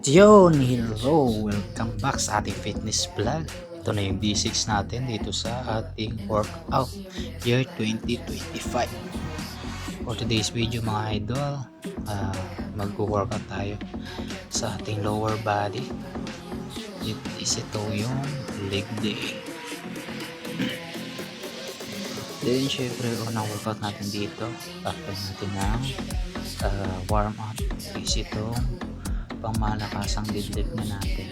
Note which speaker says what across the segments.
Speaker 1: Yun, hello! Welcome back sa ating fitness vlog. Ito na yung D6 natin dito sa ating workout year 2025. For today's video mga idol, mag-workout tayo sa ating lower body. Ito yung leg day. Then syempre unang workout natin dito, after natin ng warm up, is itong pangmalakasang deadlift na natin.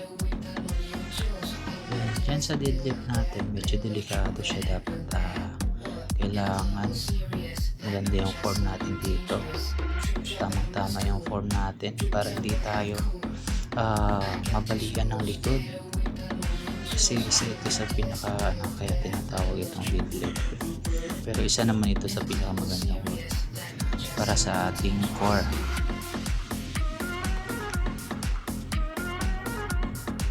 Speaker 1: Dyan sa deadlift natin, medyo delikado siya. Dapat kailangan maganda yung form natin dito. Tamang-tama yung form natin para hindi tayo mabalikan ng likod. Kasi isa ito sa pinaka kaya tinatawag itong deadlift. Pero isa naman ito sa pinakamagandang para sa ating core.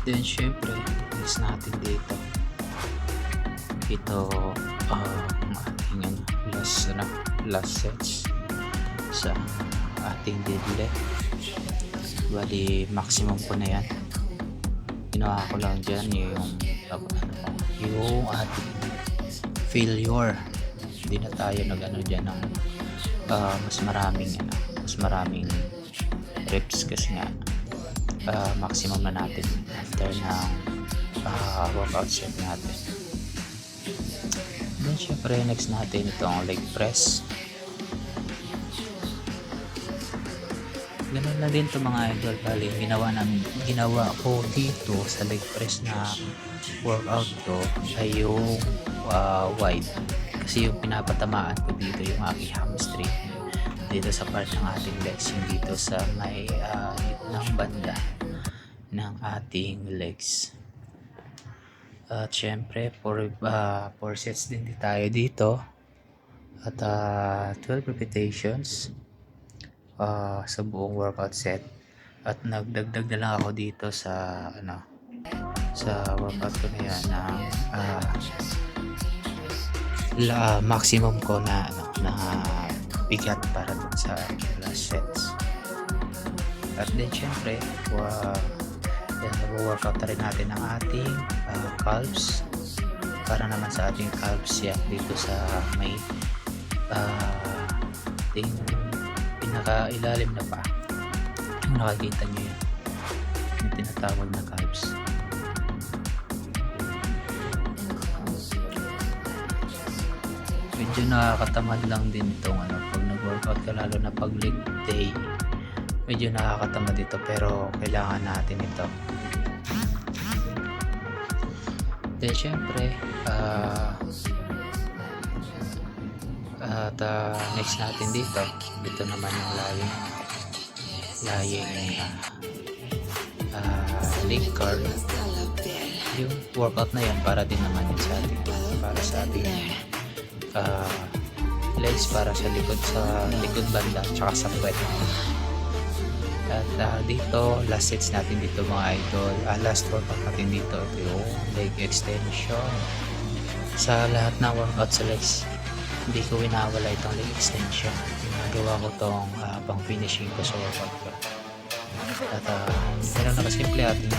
Speaker 1: Then syempre, next natin dito. Ito ang ating last sets sa ating deadlift. Bali, maximum ko na yan. Ginawa ko lang dyan yung ating failure. Hindi na tayo nag-ano dyan ng mas maraming reps kasi nga maximum na natin after ng workout set natin. Then syempre next natin itong leg press. Ganun na din to mga idol. Bali ginawa ko dito sa leg press na workout to ay yung wide, kasi yung pinapatamaan ko dito yung aking hamstring dito sa part ng ating legs, yung dito sa may ng banda ng ating legs. At syempre 4 sets din tayo dito at 12 repetitions sa buong workout set. At nagdagdag na lang ako dito sa sa workout ko na yan ng maximum ko na bigat para dun sa last sets. At then syempre nag-workout na rin natin ang ating calves para naman sa ating calves yan dito sa may ating pinaka-ilalim na pa. Nakikita nyo yun, yung tinatawag na calves. Medyo nakakatamad lang din itong pag nag-workout ka, lalo na pag leg day. Medyo nakakatamad ito pero kailangan natin ito. Then syempre next natin dito naman yung lying leg curl. Yung workout na yan para din naman yun sa ating legs, para sa likod banda tsaka sa puwet. At dito last sets natin dito mga idol, last workout natin dito ito yung leg extension. Sa lahat ng workout sa legs, hindi ko winawala itong leg extension. Ginagawa ko tong pang finishing ko sa workout ko. At meron na kasimple ating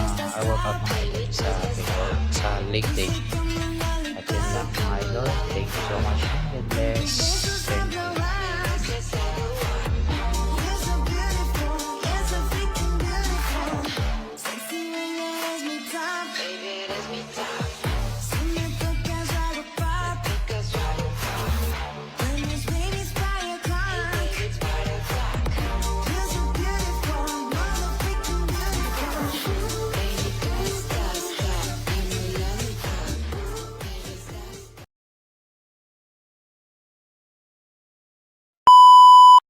Speaker 1: workout mga idol sa leg day. At yun lang mga idol, thank you so much, God bless.